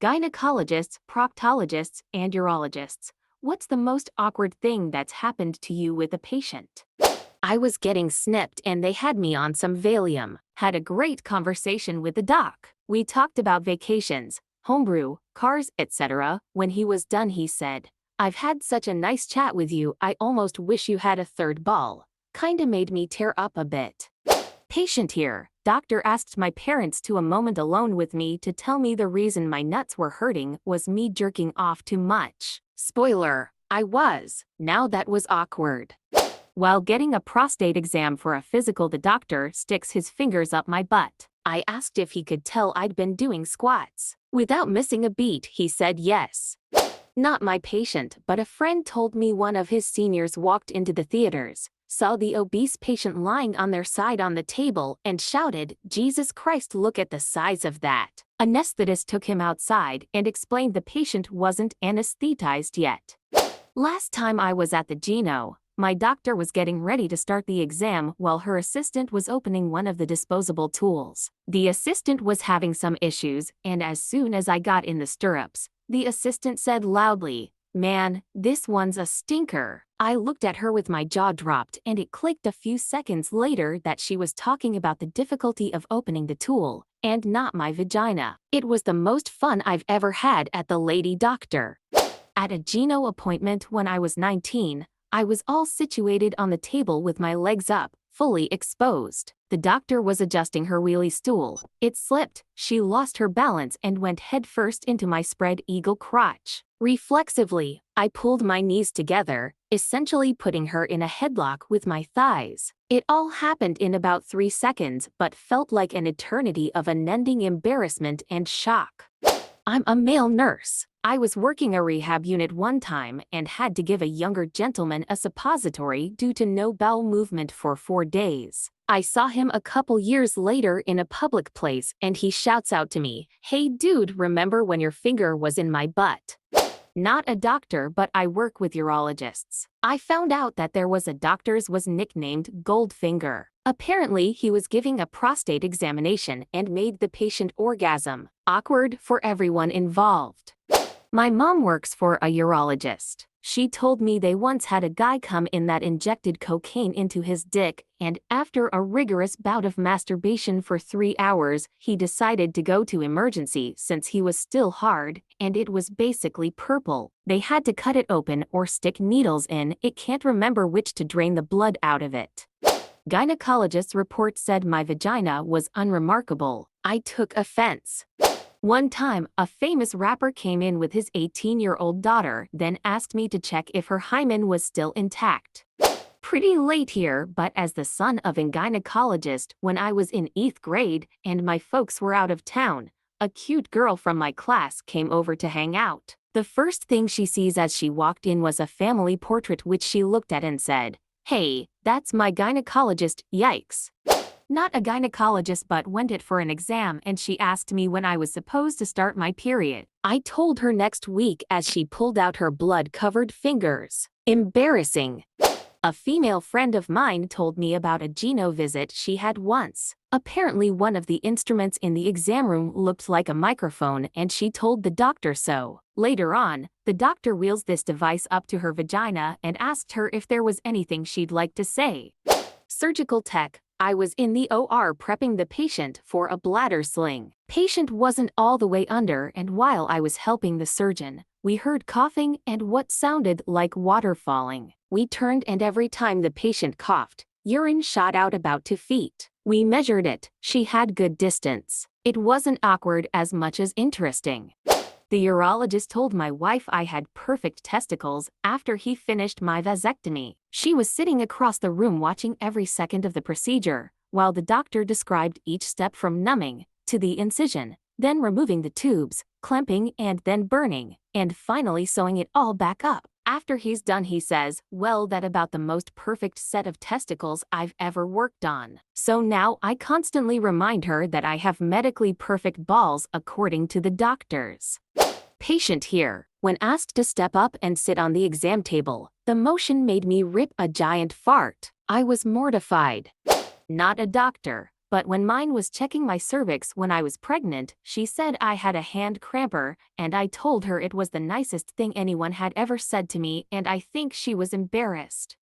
Gynecologists, proctologists, and urologists. What's the most awkward thing that's happened to you with a patient? I was getting snipped and they had me on some Valium. Had a great conversation with the doc. We talked about vacations, homebrew, cars, etc. When he was done he said, "I've had such a nice chat with you, I almost wish you had a third ball." Kinda made me tear up a bit. Patient here. Doctor asked my parents to a moment alone with me to tell me the reason my nuts were hurting was me jerking off too much. Spoiler, I was. Now that was awkward. While getting a prostate exam for a physical, the doctor sticks his fingers up my butt. I asked if he could tell I'd been doing squats. Without missing a beat, he said yes. Not my patient, but a friend told me one of his seniors walked into the theaters, saw the obese patient lying on their side on the table, and shouted, "Jesus Christ, look at the size of that." Anesthetist took him outside and explained the patient wasn't anesthetized yet. Last time I was at the gyno, my doctor was getting ready to start the exam while her assistant was opening one of the disposable tools. The assistant was having some issues, and as soon as I got in the stirrups, the assistant said loudly, "Man, this one's a stinker." I looked at her with my jaw dropped, and it clicked a few seconds later that she was talking about the difficulty of opening the tool, and not my vagina. It was the most fun I've ever had at the lady doctor. At a gyno appointment when I was 19, I was all situated on the table with my legs up, fully exposed. The doctor was adjusting her wheelie stool. It slipped, she lost her balance and went headfirst into my spread eagle crotch. Reflexively, I pulled my knees together, essentially putting her in a headlock with my thighs. It all happened in about 3 seconds but felt like an eternity of unending embarrassment and shock. I'm a male nurse. I was working a rehab unit one time and had to give a younger gentleman a suppository due to no bowel movement for 4 days. I saw him a couple years later in a public place and he shouts out to me, "Hey dude, remember when your finger was in my butt?" Not a doctor, but I work with urologists. I found out that there was a doctor's was nicknamed Goldfinger. Apparently he was giving a prostate examination and made the patient orgasm. Awkward for everyone involved. My mom works for a urologist. She told me they once had a guy come in that injected cocaine into his dick, and after a rigorous bout of masturbation for 3 hours, he decided to go to emergency since he was still hard, and it was basically purple. They had to cut it open or stick needles in it, can't remember which, to drain the blood out of it. Gynecologist's report said my vagina was unremarkable. I took offense. One time, a famous rapper came in with his 18-year-old daughter, then asked me to check if her hymen was still intact. Pretty late here, but as the son of a gynecologist, when I was in 8th grade and my folks were out of town, a cute girl from my class came over to hang out. The first thing she sees as she walked in was a family portrait which she looked at and said, "Hey, that's my gynecologist, yikes." Not a gynecologist, but went it for an exam, and she asked me when I was supposed to start my period. I told her next week as she pulled out her blood-covered fingers. Embarrassing. A female friend of mine told me about a gyno visit she had once. Apparently one of the instruments in the exam room looked like a microphone and she told the doctor so. Later on, the doctor wheels this device up to her vagina and asked her if there was anything she'd like to say. Surgical tech. I was in the OR prepping the patient for a bladder sling. Patient wasn't all the way under, and while I was helping the surgeon, we heard coughing and what sounded like water falling. We turned and every time the patient coughed, urine shot out about 2 feet. We measured it. She had good distance. It wasn't awkward as much as interesting. The urologist told my wife I had perfect testicles after he finished my vasectomy. She was sitting across the room watching every second of the procedure, while the doctor described each step from numbing to the incision, then removing the tubes, clamping and then burning, and finally sewing it all back up. After he's done he says, "Well, that about the most perfect set of testicles I've ever worked on." So now I constantly remind her that I have medically perfect balls according to the doctors. Patient here. When asked to step up and sit on the exam table, the motion made me rip a giant fart. I was mortified. Not a doctor, But when mine was checking my cervix when I was pregnant, she said I had a hand cramper, and I told her it was the nicest thing anyone had ever said to me, and I think she was embarrassed.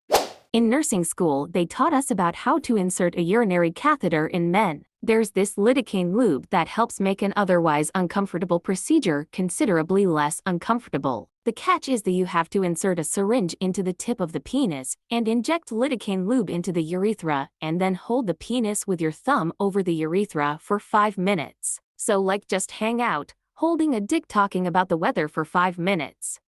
In nursing school, they taught us about how to insert a urinary catheter in men. There's this lidocaine lube that helps make an otherwise uncomfortable procedure considerably less uncomfortable. The catch is that you have to insert a syringe into the tip of the penis and inject lidocaine lube into the urethra and then hold the penis with your thumb over the urethra for 5 minutes. So like just hang out, holding a dick talking about the weather for 5 minutes.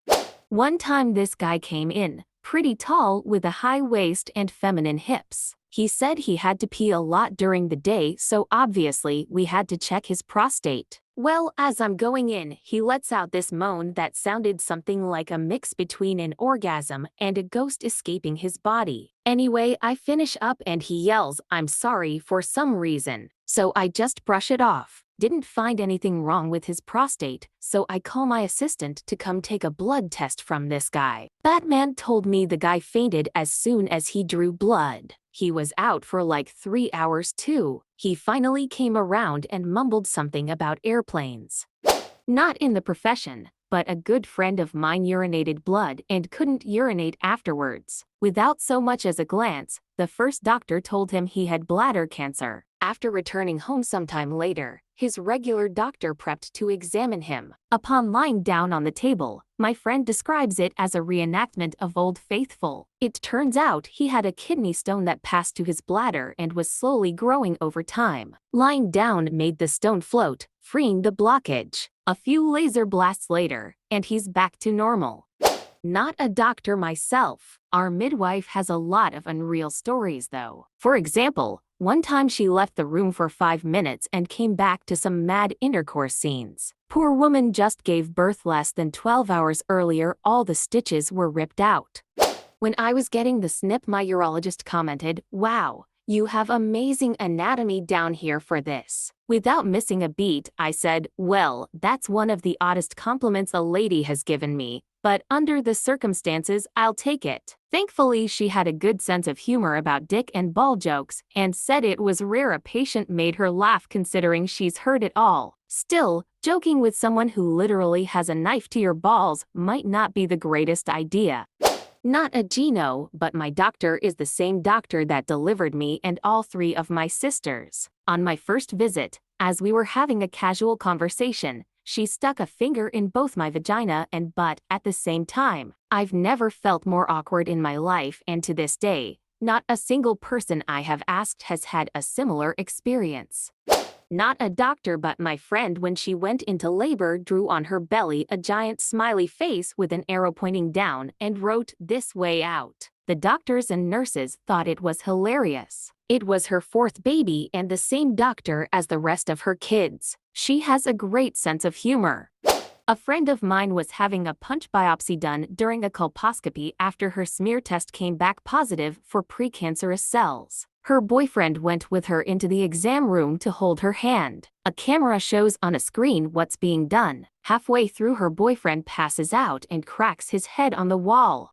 One time this guy came in, pretty tall with a high waist and feminine hips. He said he had to pee a lot during the day, so obviously we had to check his prostate. Well, as I'm going in, he lets out this moan that sounded something like a mix between an orgasm and a ghost escaping his body. Anyway, I finish up and he yells, "I'm sorry," for some reason. So I just brush it off. Didn't find anything wrong with his prostate, so I call my assistant to come take a blood test from this guy. Batman told me the guy fainted as soon as he drew blood. He was out for like 3 hours too. He finally came around and mumbled something about airplanes. Not in the profession, but a good friend of mine urinated blood and couldn't urinate afterwards. Without so much as a glance, the first doctor told him he had bladder cancer. After returning home sometime later, his regular doctor prepped to examine him. Upon lying down on the table, my friend describes it as a reenactment of Old Faithful. It turns out he had a kidney stone that passed to his bladder and was slowly growing over time. Lying down made the stone float, freeing the blockage. A few laser blasts later, and he's back to normal. Not a doctor myself. Our midwife has a lot of unreal stories though. For example, one time she left the room for 5 minutes and came back to some mad intercourse scenes. Poor woman just gave birth less than 12 hours earlier, all the stitches were ripped out. When I was getting the snip, my urologist commented, "Wow, you have amazing anatomy down here for this." Without missing a beat, I said, "Well, that's one of the oddest compliments a lady has given me, but under the circumstances, I'll take it." Thankfully, she had a good sense of humor about dick and ball jokes and said it was rare a patient made her laugh considering she's heard it all. Still, joking with someone who literally has a knife to your balls might not be the greatest idea. Not a gyno, but my doctor is the same doctor that delivered me and all 3 of my sisters. On my first visit, as we were having a casual conversation, she stuck a finger in both my vagina and butt at the same time. I've never felt more awkward in my life, and to this day, not a single person I have asked has had a similar experience. Not a doctor, but my friend, when she went into labor, drew on her belly a giant smiley face with an arrow pointing down and wrote, "This way out." The doctors and nurses thought it was hilarious. It was her 4th baby and the same doctor as the rest of her kids. She has a great sense of humor. A friend of mine was having a punch biopsy done during a colposcopy after her smear test came back positive for precancerous cells. Her boyfriend went with her into the exam room to hold her hand. A camera shows on a screen what's being done. Halfway through, her boyfriend passes out and cracks his head on the wall.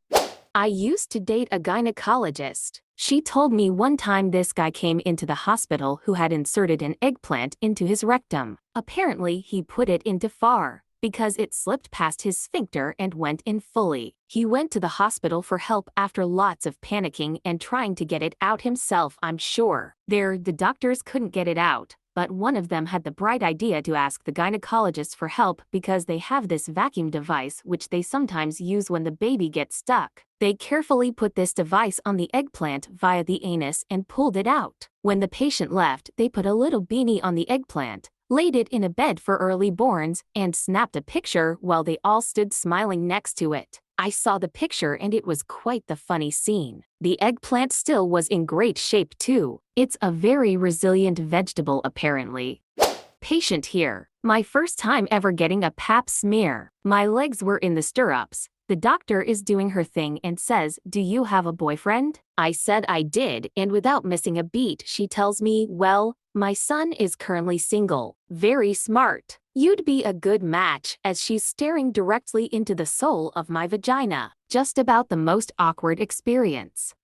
I used to date a gynecologist. She told me one time this guy came into the hospital who had inserted an eggplant into his rectum. Apparently, he put it into far, because it slipped past his sphincter and went in fully. He went to the hospital for help after lots of panicking and trying to get it out himself, I'm sure. The doctors couldn't get it out, but one of them had the bright idea to ask the gynecologist for help because they have this vacuum device which they sometimes use when the baby gets stuck. They carefully put this device on the eggplant via the anus and pulled it out. When the patient left, they put a little beanie on the eggplant, laid it in a bed for early borns, and snapped a picture while they all stood smiling next to it. I saw the picture and it was quite the funny scene. The eggplant still was in great shape too. It's a very resilient vegetable apparently. Patient here. My first time ever getting a pap smear. My legs were in the stirrups. The doctor is doing her thing and says, "Do you have a boyfriend?" I said I did, and without missing a beat she tells me, "Well, my son is currently single." Very smart. You'd be a good match, as she's staring directly into the soul of my vagina. Just about the most awkward experience.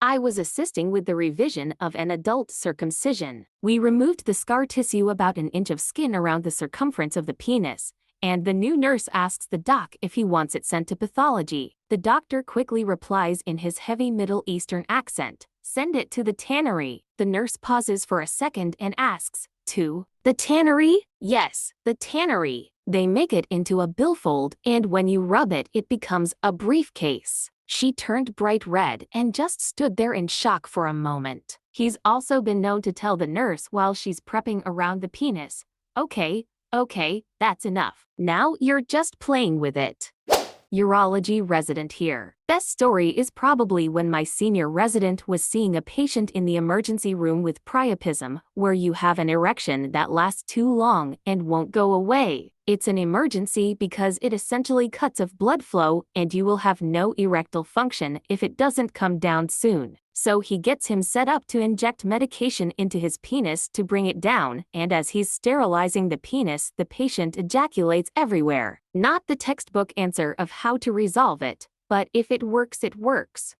I was assisting with the revision of an adult circumcision. We removed the scar tissue about an inch of skin around the circumference of the penis, and the new nurse asks the doc if he wants it sent to pathology. The doctor quickly replies in his heavy Middle Eastern accent, "Send it to the tannery." The nurse pauses for a second and asks, "To the tannery?" "Yes, the tannery. They make it into a billfold, and when you rub it, it becomes a briefcase." She turned bright red and just stood there in shock for a moment. He's also been known to tell the nurse while she's prepping around the penis, Okay, that's enough. Now you're just playing with it." Urology resident here. Best story is probably when my senior resident was seeing a patient in the emergency room with priapism, where you have an erection that lasts too long and won't go away. It's an emergency because it essentially cuts off blood flow and you will have no erectile function if it doesn't come down soon. So he gets him set up to inject medication into his penis to bring it down, and as he's sterilizing the penis, the patient ejaculates everywhere. Not the textbook answer of how to resolve it, but if it works, it works.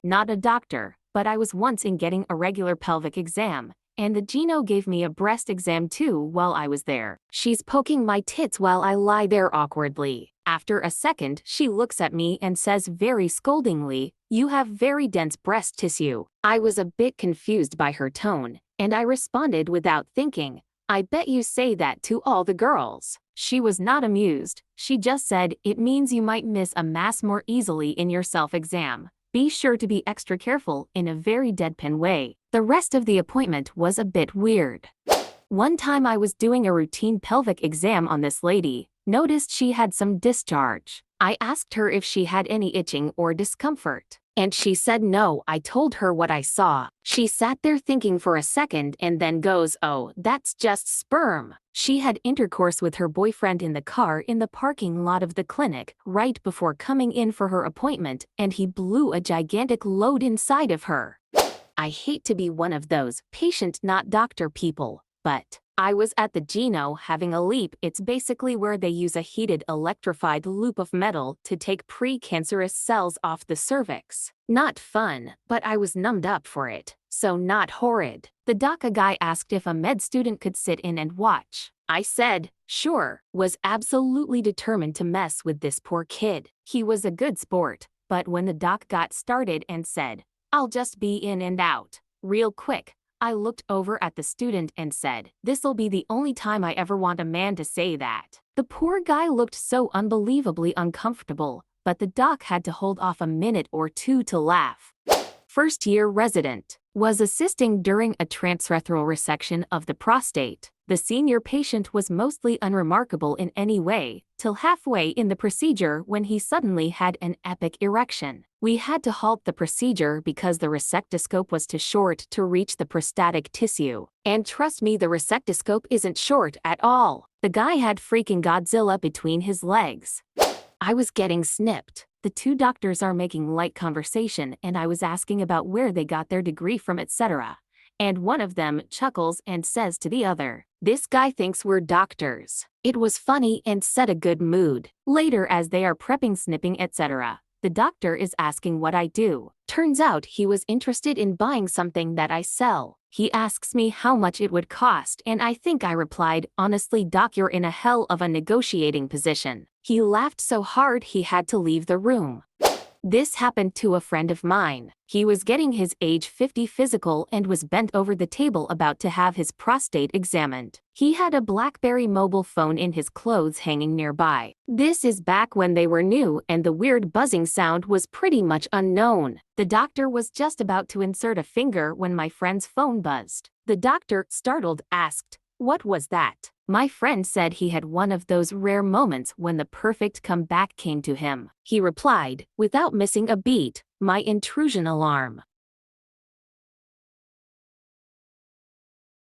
Not a doctor, but I was once in getting a regular pelvic exam, and the gyno gave me a breast exam too while I was there. She's poking my tits while I lie there awkwardly. After a second, she looks at me and says very scoldingly, "You have very dense breast tissue." I was a bit confused by her tone, and I responded without thinking, "I bet you say that to all the girls." She was not amused. She just said, "It means you might miss a mass more easily in your self-exam. Be sure to be extra careful," in a very deadpan way. The rest of the appointment was a bit weird. One time I was doing a routine pelvic exam on this lady, noticed she had some discharge. I asked her if she had any itching or discomfort, and she said no. I told her what I saw. She sat there thinking for a second and then goes, "Oh, that's just sperm." She had intercourse with her boyfriend in the car in the parking lot of the clinic right before coming in for her appointment, and he blew a gigantic load inside of her. I hate to be one of those patient not doctor people, but I was at the gyno having a leap. It's basically where they use a heated electrified loop of metal to take precancerous cells off the cervix. Not fun, but I was numbed up for it, so not horrid. The DACA guy asked if a med student could sit in and watch. I said, sure, was absolutely determined to mess with this poor kid. He was a good sport, but when the doc got started and said, "I'll just be in and out real quick," I looked over at the student and said, "This'll be the only time I ever want a man to say that." The poor guy looked so unbelievably uncomfortable, but the doc had to hold off a minute or two to laugh. First-year resident was assisting during a transurethral resection of the prostate. The senior patient was mostly unremarkable in any way, till halfway in the procedure when he suddenly had an epic erection. We had to halt the procedure because the resectoscope was too short to reach the prostatic tissue. And trust me, the resectoscope isn't short at all. The guy had freaking Godzilla between his legs. I was getting snipped. The two doctors are making light conversation and I was asking about where they got their degree from, etc. And one of them chuckles and says to the other, "This guy thinks we're doctors." It was funny and set a good mood. Later, as they are prepping snipping, etc., the doctor is asking what I do. Turns out he was interested in buying something that I sell. He asks me how much it would cost, and I think I replied, "Honestly, doc, you're in a hell of a negotiating position." He laughed so hard he had to leave the room. This happened to a friend of mine. He was getting his age 50 physical and was bent over the table about to have his prostate examined. He had a BlackBerry mobile phone in his clothes hanging nearby. This is back when they were new and the weird buzzing sound was pretty much unknown. The doctor was just about to insert a finger when my friend's phone buzzed. The doctor, startled, asked, "What was that?" My friend said he had one of those rare moments when the perfect comeback came to him. He replied, without missing a beat, "My intrusion alarm."